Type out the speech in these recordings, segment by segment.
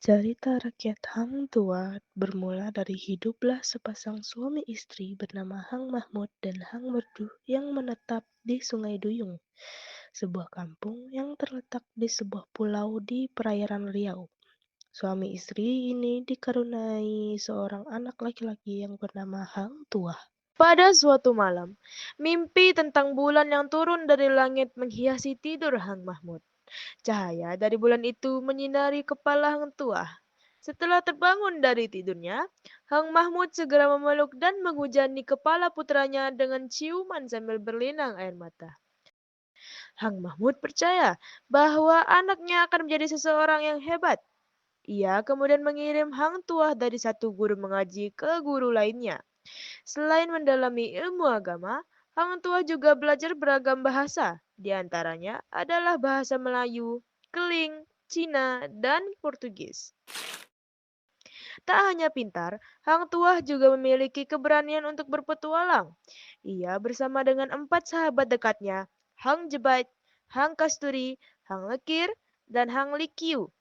Cerita rakyat Hang Tua bermula dari hiduplah sepasang suami istri bernama Hang Mahmud dan Hang Merdu yang menetap di Sungai Duyung, sebuah kampung yang terletak di sebuah pulau di perairan Riau. Suami istri ini dikaruniai seorang anak laki-laki yang bernama Hang Tua. Pada suatu malam, mimpi tentang bulan yang turun dari langit menghiasi tidur Hang Mahmud. Cahaya dari bulan itu menyinari kepala Hang Tuah. Setelah terbangun dari tidurnya, Hang Mahmud segera memeluk dan menghujani kepala putranya dengan ciuman sambil berlinang air mata. Hang Mahmud percaya bahwa anaknya akan menjadi seseorang yang hebat. Ia kemudian mengirim Hang Tuah dari satu guru mengaji ke guru lainnya. Selain mendalami ilmu agama, Hang Tuah juga belajar beragam bahasa. Di antaranya adalah bahasa Melayu, Keling, Cina, dan Portugis. Tak hanya pintar, Hang Tuah juga memiliki keberanian untuk berpetualang. Ia bersama dengan 4 sahabat dekatnya, Hang Jebat, Hang Kasturi, Hang Lekir, dan Hang Likiu,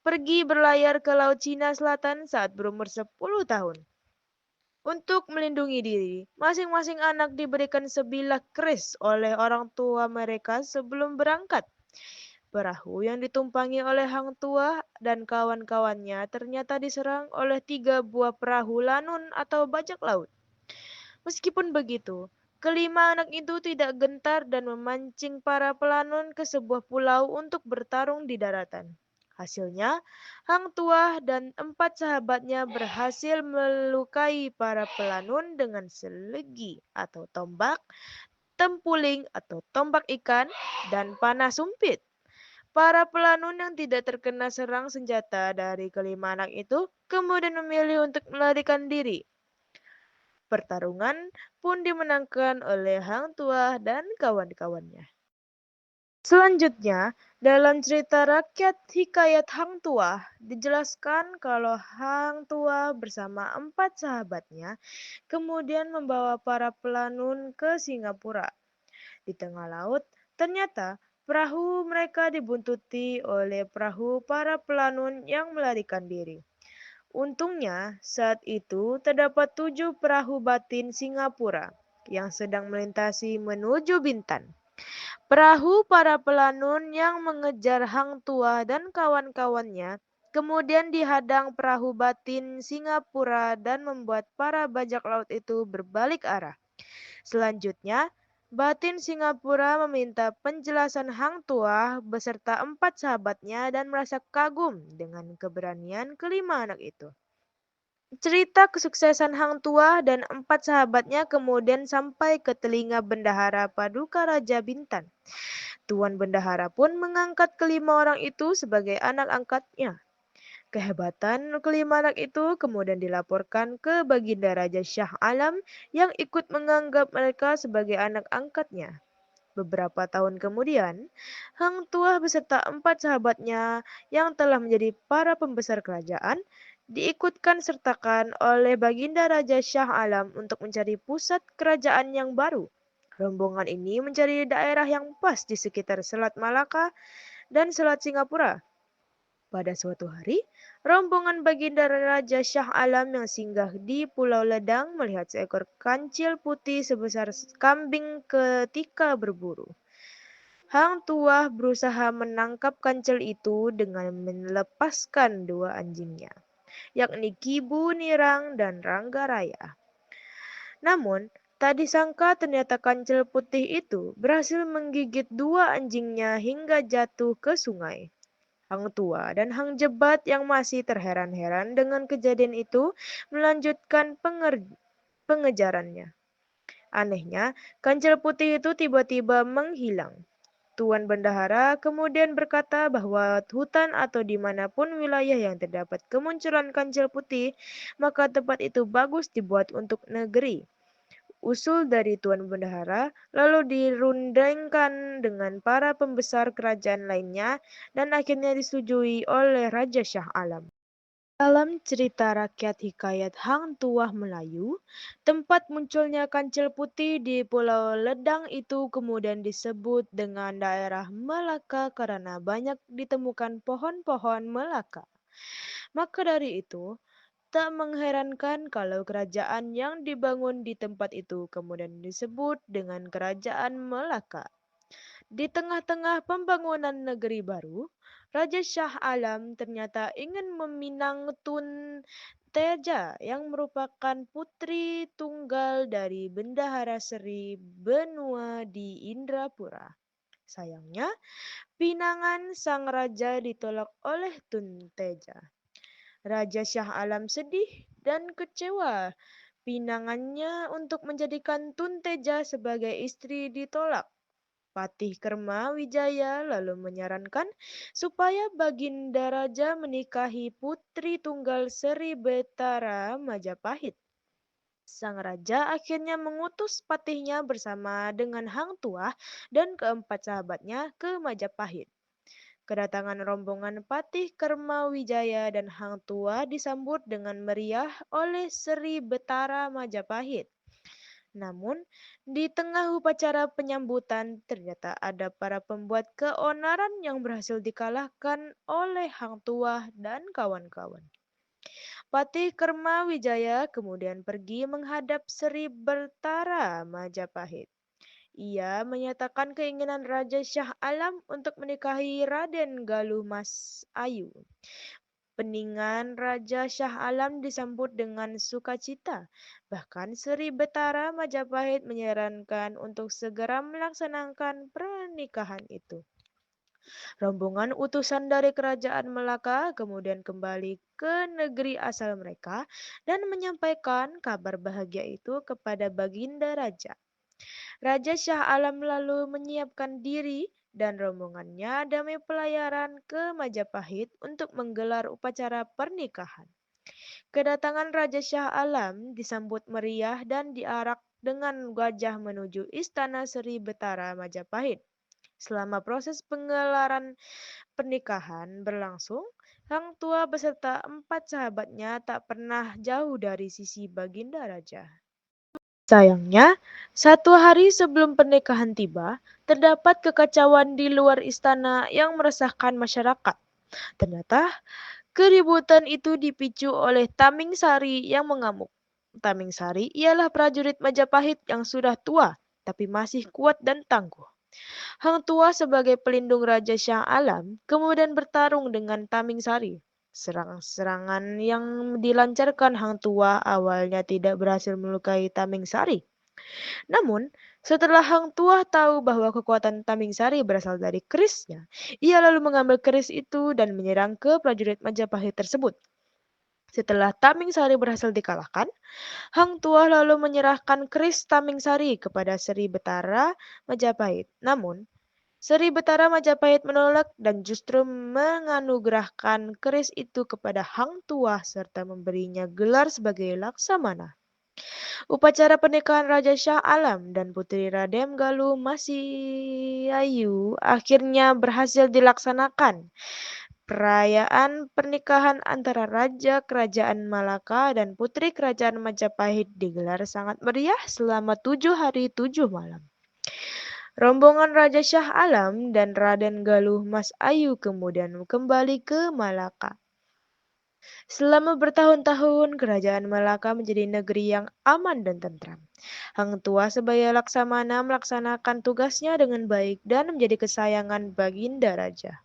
pergi berlayar ke Laut Cina Selatan saat berumur 10 tahun. Untuk melindungi diri, masing-masing anak diberikan sebilah keris oleh orang tua mereka sebelum berangkat. Perahu yang ditumpangi oleh Hang Tuah dan kawan-kawannya ternyata diserang oleh 3 buah perahu lanun atau bajak laut. Meskipun begitu, kelima anak itu tidak gentar dan memancing para pelanun ke sebuah pulau untuk bertarung di daratan. Hasilnya, Hang Tuah dan 4 sahabatnya berhasil melukai para pelanun dengan selegi atau tombak, tempuling atau tombak ikan, dan panah sumpit. Para pelanun yang tidak terkena serang senjata dari kelima anak itu kemudian memilih untuk melarikan diri. Pertarungan pun dimenangkan oleh Hang Tuah dan kawan-kawannya. Selanjutnya, dalam cerita rakyat Hikayat Hang Tuah, dijelaskan kalau Hang Tuah bersama 4 sahabatnya kemudian membawa para pelanun ke Singapura. Di tengah laut, ternyata perahu mereka dibuntuti oleh perahu para pelanun yang melarikan diri. Untungnya, saat itu terdapat 7 perahu batin Singapura yang sedang melintasi menuju Bintan. Perahu para pelanun yang mengejar Hang Tuah dan kawan-kawannya kemudian dihadang perahu batin Singapura dan membuat para bajak laut itu berbalik arah. Selanjutnya, batin Singapura meminta penjelasan Hang Tuah beserta 4 sahabatnya dan merasa kagum dengan keberanian kelima anak itu. Cerita kesuksesan Hang Tuah dan 4 sahabatnya kemudian sampai ke telinga Bendahara Paduka Raja Bintan. Tuan Bendahara pun mengangkat kelima orang itu sebagai anak angkatnya. Kehebatan kelima anak itu kemudian dilaporkan ke Baginda Raja Shah Alam yang ikut menganggap mereka sebagai anak angkatnya. Beberapa tahun kemudian, Hang Tuah beserta 4 sahabatnya yang telah menjadi para pembesar kerajaan diikutkan sertakan oleh Baginda Raja Shah Alam untuk mencari pusat kerajaan yang baru. Rombongan ini mencari daerah yang pas di sekitar Selat Malaka dan Selat Singapura. Pada suatu hari, rombongan Baginda Raja Shah Alam yang singgah di Pulau Ledang melihat seekor kancil putih sebesar kambing ketika berburu. Hang Tuah berusaha menangkap kancil itu dengan melepaskan 2 anjingnya, yakni Kibu Nirang dan Rangga Raya. Namun, tak disangka ternyata kancil putih itu berhasil menggigit 2 anjingnya hingga jatuh ke sungai. Hang Tua dan Hang Jebat yang masih terheran-heran dengan kejadian itu melanjutkan pengejarannya. Anehnya, kancil putih itu tiba-tiba menghilang. Tuan Bendahara kemudian berkata bahwa hutan atau dimanapun wilayah yang terdapat kemunculan kancil putih, maka tempat itu bagus dibuat untuk negeri. Usul dari Tuan Bendahara lalu dirundingkan dengan para pembesar kerajaan lainnya dan akhirnya disetujui oleh Raja Shah Alam. Dalam cerita rakyat Hikayat Hang Tuah Melayu, tempat munculnya kancil putih di Pulau Ledang itu kemudian disebut dengan daerah Melaka karena banyak ditemukan pohon-pohon Melaka. Maka dari itu, tak mengherankan kalau kerajaan yang dibangun di tempat itu kemudian disebut dengan Kerajaan Melaka. Di tengah-tengah pembangunan negeri baru, Raja Shah Alam ternyata ingin meminang Tun Teja yang merupakan putri tunggal dari Bendahara Seri Benua di Indrapura. Sayangnya, pinangan sang raja ditolak oleh Tun Teja. Raja Shah Alam sedih dan kecewa. Pinangannya untuk menjadikan Tun Teja sebagai istri ditolak. Patih Kerma Wijaya lalu menyarankan supaya Baginda Raja menikahi putri tunggal Seri Betara Majapahit. Sang raja akhirnya mengutus patihnya bersama dengan Hang Tuah dan keempat sahabatnya ke Majapahit. Kedatangan rombongan Patih Kerma Wijaya dan Hang Tuah disambut dengan meriah oleh Seri Betara Majapahit. Namun, di tengah upacara penyambutan, ternyata ada para pembuat keonaran yang berhasil dikalahkan oleh Hang Tuah dan kawan-kawan. Patih Kerma Wijaya kemudian pergi menghadap Sri Bertara Majapahit. Ia menyatakan keinginan Raja Shah Alam untuk menikahi Raden Galuh Mas Ayu. Peningan Raja Shah Alam disambut dengan sukacita. Bahkan Sri Betara Majapahit menyarankan untuk segera melaksanakan pernikahan itu. Rombongan utusan dari kerajaan Melaka kemudian kembali ke negeri asal mereka dan menyampaikan kabar bahagia itu kepada Baginda Raja. Raja Shah Alam lalu menyiapkan diri dan rombongannya damai pelayaran ke Majapahit untuk menggelar upacara pernikahan. Kedatangan Raja Shah Alam disambut meriah dan diarak dengan gajah menuju Istana Seri Betara Majapahit. Selama proses penggelaran pernikahan berlangsung, Hang Tua beserta empat sahabatnya tak pernah jauh dari sisi Baginda Raja. Sayangnya, satu hari sebelum pernikahan tiba, terdapat kekacauan di luar istana yang meresahkan masyarakat. Ternyata, keributan itu dipicu oleh Taming Sari yang mengamuk. Taming Sari ialah prajurit Majapahit yang sudah tua, tapi masih kuat dan tangguh. Hang Tuah sebagai pelindung Raja Shah Alam kemudian bertarung dengan Taming Sari. Serangan yang dilancarkan Hang Tuah awalnya tidak berhasil melukai Taming Sari. Namun, setelah Hang Tuah tahu bahwa kekuatan Taming Sari berasal dari kerisnya, ia lalu mengambil keris itu dan menyerang ke prajurit Majapahit tersebut. Setelah Taming Sari berhasil dikalahkan, Hang Tuah lalu menyerahkan keris Taming Sari kepada Sri Betara Majapahit. Namun, Sri Betara Majapahit menolak dan justru menganugerahkan keris itu kepada Hang Tuah serta memberinya gelar sebagai Laksamana. Upacara pernikahan Raja Shah Alam dan Putri Radem Galuh Masyayu akhirnya berhasil dilaksanakan. Perayaan pernikahan antara Raja Kerajaan Malaka dan Putri Kerajaan Majapahit digelar sangat meriah selama 7 hari 7 malam. Rombongan Raja Shah Alam dan Raden Galuh Mas Ayu kemudian kembali ke Malaka. Selama bertahun-tahun, kerajaan Malaka menjadi negeri yang aman dan tentram. Hang Tuah sebagai laksamana melaksanakan tugasnya dengan baik dan menjadi kesayangan Baginda Raja.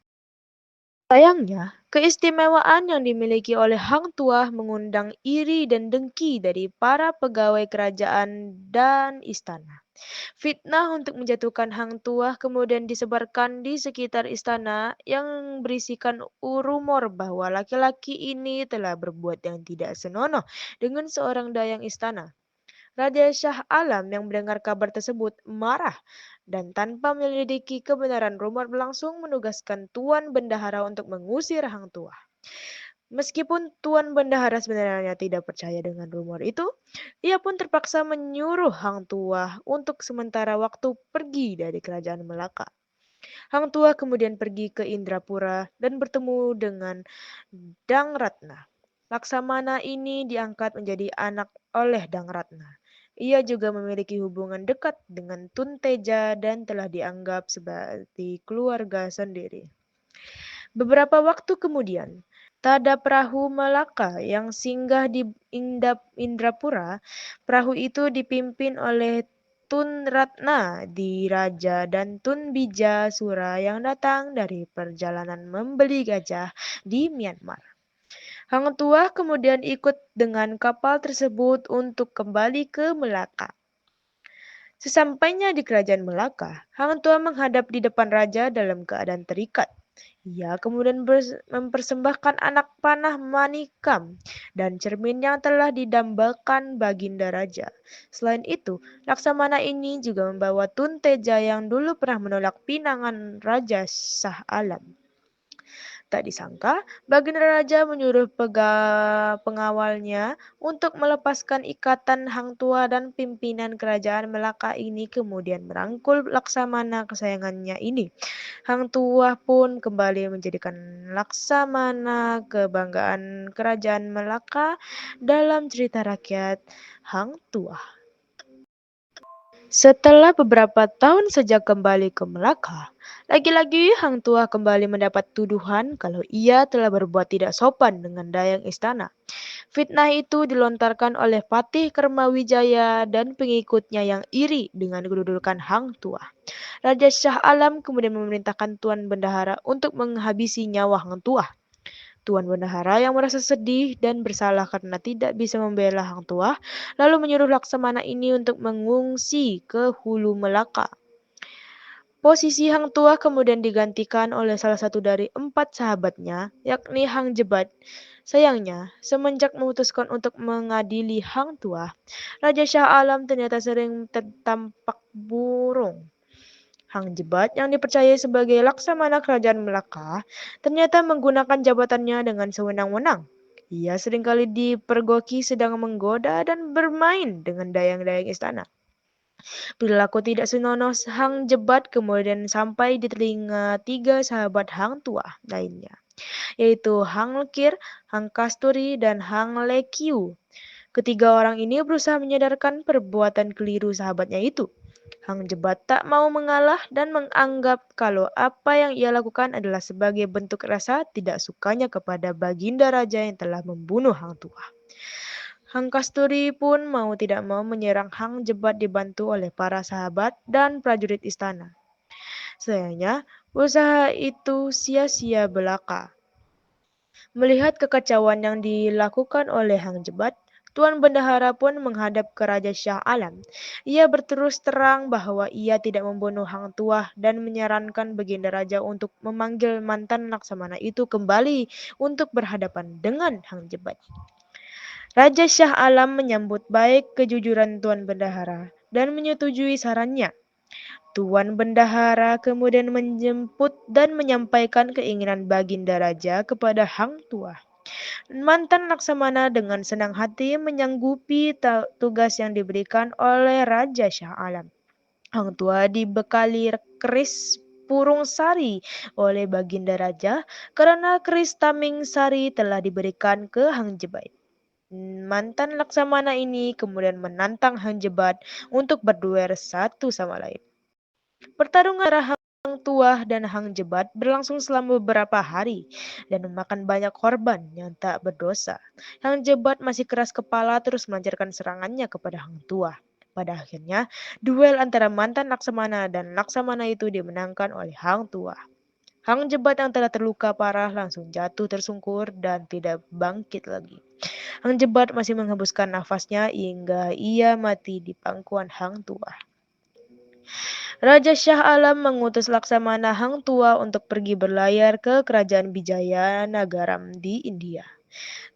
Sayangnya, keistimewaan yang dimiliki oleh Hang Tuah mengundang iri dan dengki dari para pegawai kerajaan dan istana. Fitnah untuk menjatuhkan Hang Tuah kemudian disebarkan di sekitar istana yang berisikan rumor bahwa laki-laki ini telah berbuat yang tidak senonoh dengan seorang dayang istana. Raja Shah Alam yang mendengar kabar tersebut marah dan tanpa menyelidiki kebenaran rumor langsung menugaskan Tuan Bendahara untuk mengusir Hang Tuah. Meskipun Tuan Bendahara sebenarnya tidak percaya dengan rumor itu, ia pun terpaksa menyuruh Hang Tuah untuk sementara waktu pergi dari kerajaan Melaka. Hang Tuah kemudian pergi ke Indrapura dan bertemu dengan Dang Ratna. Laksamana ini diangkat menjadi anak oleh Dang Ratna. Ia juga memiliki hubungan dekat dengan Tun Teja dan telah dianggap seperti keluarga sendiri. Beberapa waktu kemudian, Tada perahu Malaka yang singgah di Indrapura. Perahu itu dipimpin oleh Tun Ratna Diraja dan Tun Bija Sura yang datang dari perjalanan membeli gajah di Myanmar. Hang Tuah kemudian ikut dengan kapal tersebut untuk kembali ke Melaka. Sesampainya di kerajaan Melaka, Hang Tuah menghadap di depan raja dalam keadaan terikat. Ia kemudian mempersembahkan anak panah Manikam dan cermin yang telah didambakan Baginda Raja. Selain itu, Laksamana ini juga membawa Tun Teja yang dulu pernah menolak pinangan Raja Shah Alam. Tak disangka, Baginda Raja menyuruh pengawalnya untuk melepaskan ikatan Hang Tuah dan pimpinan kerajaan Melaka ini kemudian merangkul Laksamana kesayangannya ini. Hang Tuah pun kembali menjadikan Laksamana kebanggaan kerajaan Melaka dalam cerita rakyat Hang Tuah. Setelah beberapa tahun sejak kembali ke Melaka, lagi-lagi Hang Tuah kembali mendapat tuduhan kalau ia telah berbuat tidak sopan dengan dayang istana. Fitnah itu dilontarkan oleh Patih Kermawijaya dan pengikutnya yang iri dengan kedudukan Hang Tuah. Raja Shah Alam kemudian memerintahkan Tuan Bendahara untuk menghabisi nyawa Hang Tuah. Tuan Bendahara yang merasa sedih dan bersalah karena tidak bisa membela Hang Tuah, lalu menyuruh Laksamana ini untuk mengungsi ke Hulu Melaka. Posisi Hang Tuah kemudian digantikan oleh salah satu dari 4 sahabatnya, yakni Hang Jebat. Sayangnya, semenjak memutuskan untuk mengadili Hang Tuah, Raja Shah Alam ternyata sering tertampak burung. Hang Jebat yang dipercayai sebagai laksamana kerajaan Melaka ternyata menggunakan jabatannya dengan sewenang-wenang. Ia seringkali dipergoki sedang menggoda dan bermain dengan dayang-dayang istana. Perilaku tidak senonoh Hang Jebat kemudian sampai di telinga 3 sahabat Hang Tuah lainnya, yaitu Hang Lekir, Hang Kasturi, dan Hang Lekiu. Ketiga orang ini berusaha menyadarkan perbuatan keliru sahabatnya itu. Hang Jebat tak mau mengalah dan menganggap kalau apa yang ia lakukan adalah sebagai bentuk rasa tidak sukanya kepada Baginda Raja yang telah membunuh Hang Tuah. Hang Kasturi pun mau tidak mau menyerang Hang Jebat dibantu oleh para sahabat dan prajurit istana. Sayangnya, usaha itu sia-sia belaka. Melihat kekacauan yang dilakukan oleh Hang Jebat, Tuan Bendahara pun menghadap ke Raja Shah Alam. Ia berterus terang bahwa ia tidak membunuh Hang Tuah dan menyarankan Baginda Raja untuk memanggil mantan Laksamana itu kembali untuk berhadapan dengan Hang Jebat. Raja Shah Alam menyambut baik kejujuran Tuan Bendahara dan menyetujui sarannya. Tuan Bendahara kemudian menjemput dan menyampaikan keinginan Baginda Raja kepada Hang Tuah. Mantan Laksamana dengan senang hati menyanggupi tugas yang diberikan oleh Raja Shah Alam. Hang Tuah dibekali keris Purung Sari oleh Baginda Raja karena keris Taming Sari telah diberikan ke Hang Jebat. Mantan Laksamana ini kemudian menantang Hang Jebat untuk berduel satu sama lain. Pertarungan antara Hang Tuah dan Hang Jebat berlangsung selama beberapa hari dan memakan banyak korban yang tak berdosa. Hang Jebat masih keras kepala terus melancarkan serangannya kepada Hang Tuah. Pada akhirnya, duel antara mantan Laksamana dan Laksamana itu dimenangkan oleh Hang Tuah. Hang Jebat yang telah terluka parah langsung jatuh tersungkur dan tidak bangkit lagi. Hang Jebat masih menghembuskan nafasnya hingga ia mati di pangkuan Hang Tuah. Raja Shah Alam mengutus Laksamana Hang Tuah untuk pergi berlayar ke kerajaan Bijaya Nagaram di India.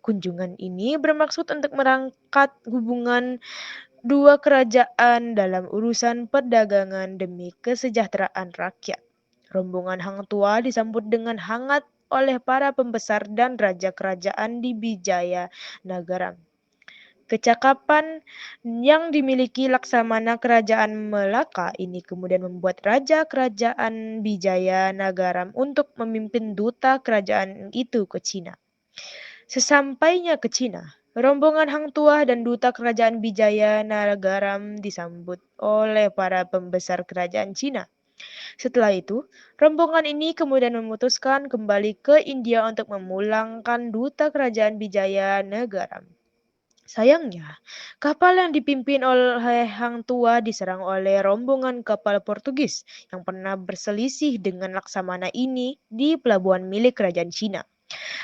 Kunjungan ini bermaksud untuk merangkat hubungan dua kerajaan dalam urusan perdagangan demi kesejahteraan rakyat. Rombongan Hang Tuah disambut dengan hangat oleh para pembesar dan raja kerajaan di Bijaya Nagaram. Kecakapan yang dimiliki Laksamana Kerajaan Melaka ini kemudian membuat Raja Kerajaan Bijaya Nagaram untuk memimpin duta kerajaan itu ke Cina. Sesampainya ke Cina, rombongan Hang Tuah dan duta kerajaan Bijaya Nagaram disambut oleh para pembesar kerajaan Cina. Setelah itu, rombongan ini kemudian memutuskan kembali ke India untuk memulangkan duta kerajaan Bijaya Negara. Sayangnya, kapal yang dipimpin oleh Hang Tua diserang oleh rombongan kapal Portugis yang pernah berselisih dengan Laksamana ini di pelabuhan milik kerajaan Cina.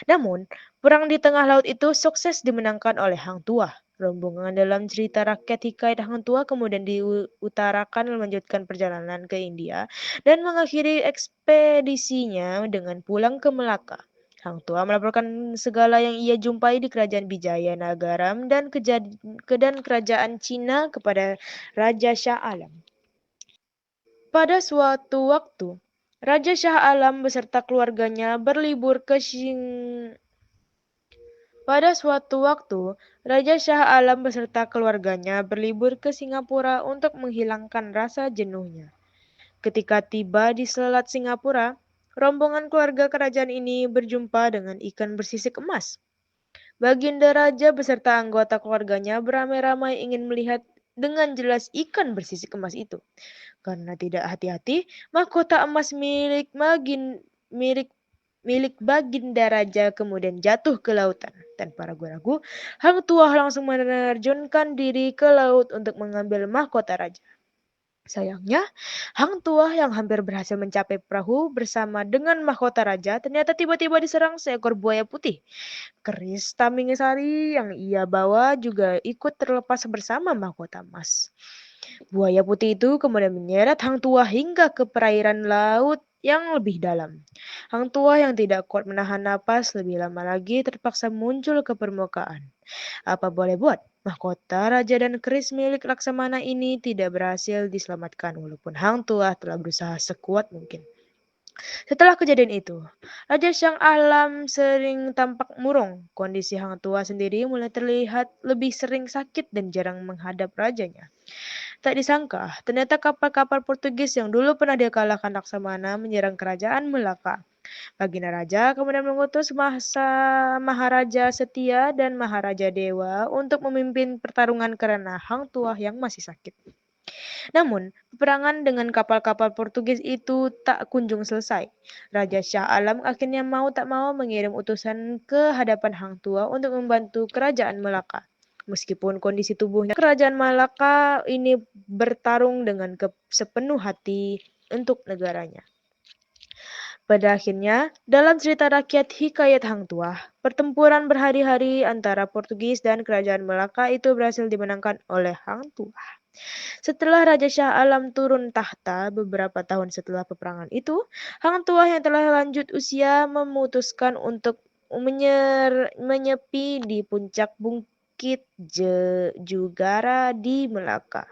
Namun, perang di tengah laut itu sukses dimenangkan oleh Hang Tuah. Rombongan dalam cerita rakyat hikayat Hang Tuah kemudian diutarakan melanjutkan perjalanan ke India dan mengakhiri ekspedisinya dengan pulang ke Melaka. Hang Tuah melaporkan segala yang ia jumpai di kerajaan Bijaya Nagaram dan kerajaan Cina kepada Raja Shah Alam. Pada suatu waktu, Raja Shah Alam beserta keluarganya berlibur ke Pada suatu waktu, Raja Shah Alam beserta keluarganya berlibur ke Singapura untuk menghilangkan rasa jenuhnya. Ketika tiba di selat Singapura, rombongan keluarga kerajaan ini berjumpa dengan ikan bersisik emas. Baginda Raja beserta anggota keluarganya beramai-ramai ingin melihat dengan jelas ikan bersisik emas itu. Karena tidak hati-hati, mahkota emas milik milik Baginda Raja kemudian jatuh ke lautan. Tanpa ragu-ragu, Hang Tuah langsung menerjunkan diri ke laut untuk mengambil mahkota raja. Sayangnya, Hang Tuah yang hampir berhasil mencapai perahu bersama dengan mahkota raja ternyata tiba-tiba diserang seekor buaya putih. Keris Tamingisari yang ia bawa juga ikut terlepas bersama mahkota emas. Buaya putih itu kemudian menyeret Hang Tuah hingga ke perairan laut yang lebih dalam. Hang Tuah yang tidak kuat menahan napas lebih lama lagi terpaksa muncul ke permukaan. Apa boleh buat, mahkota raja dan keris milik Laksamana ini tidak berhasil diselamatkan walaupun Hang Tuah telah berusaha sekuat mungkin. Setelah kejadian itu, Raja Shang Alam sering tampak murung. Kondisi Hang Tuah sendiri mulai terlihat lebih sering sakit dan jarang menghadap rajanya. Tak disangka, ternyata kapal-kapal Portugis yang dulu pernah dikalahkan Laksamana menyerang kerajaan Melaka. Baginda Raja kemudian mengutus Maharaja Setia dan Maharaja Dewa untuk memimpin pertarungan karena Hang Tuah yang masih sakit. Namun, peperangan dengan kapal-kapal Portugis itu tak kunjung selesai. Raja Shah Alam akhirnya mau tak mau mengirim utusan ke hadapan Hang Tuah untuk membantu kerajaan Melaka. Meskipun kondisi tubuhnya kerajaan Malaka ini bertarung dengan sepenuh hati untuk negaranya. Pada akhirnya, dalam cerita rakyat hikayat Hang Tuah, pertempuran berhari-hari antara Portugis dan kerajaan Melaka itu berhasil dimenangkan oleh Hang Tuah. Setelah Raja Shah Alam turun tahta beberapa tahun setelah peperangan itu, Hang Tuah yang telah lanjut usia memutuskan untuk menyepi di puncak bukit Jugara di Melaka.